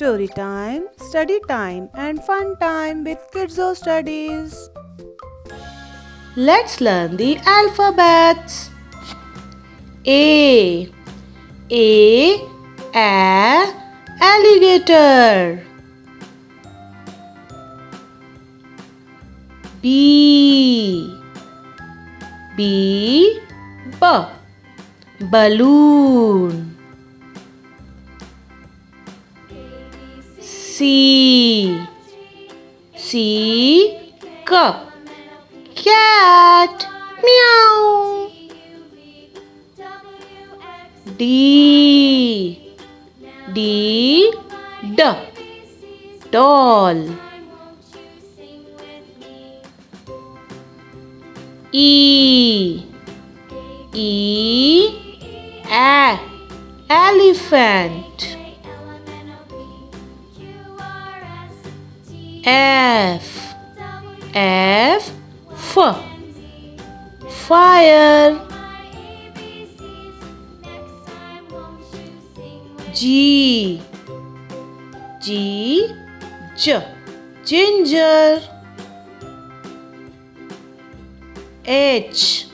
Story time, study time, and fun time with Kidzo Studies. Let's learn the alphabets. A. Alligator. B. Balloon. C. Cat. Meow. D. Doll. E. Elephant. F. Fire. G. Ginger. H.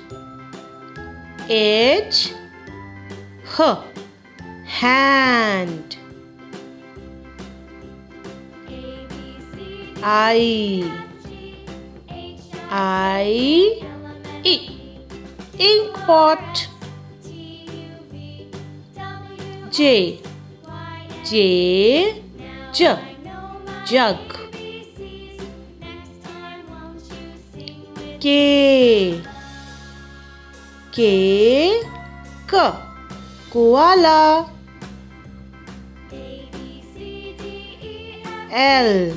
Hand. I. Ink pot. J. Jug. K. Koala. L.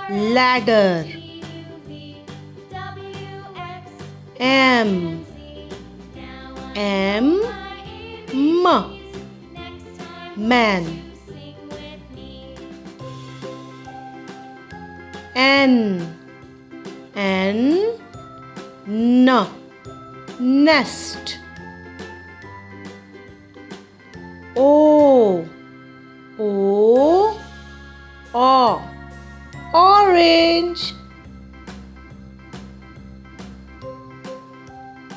Ladder. M. Man. N. Nest. O. Orange.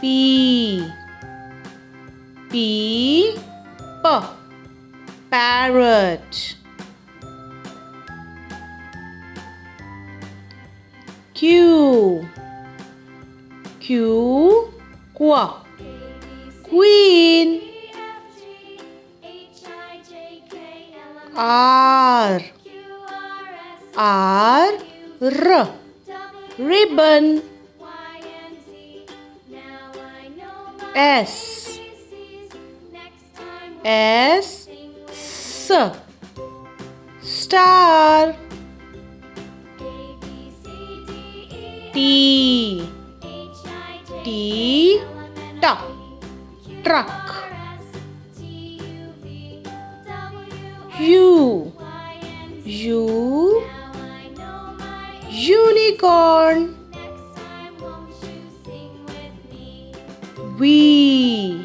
P. Parrot. Q. Queen. R. Ribbon. S. Star. T. Truck. U. Unicorn. V.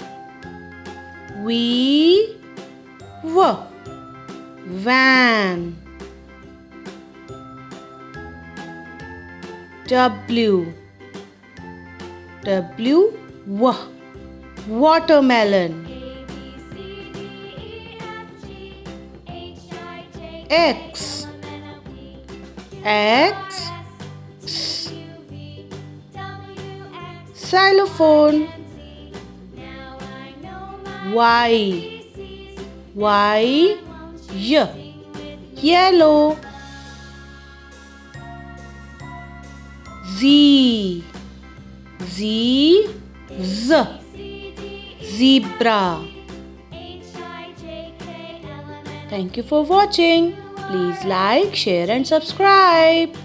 Van. W. Watermelon. X. Xylophone. Y. Yellow. Z. Zebra. Thank you for watching. Please like, share and subscribe.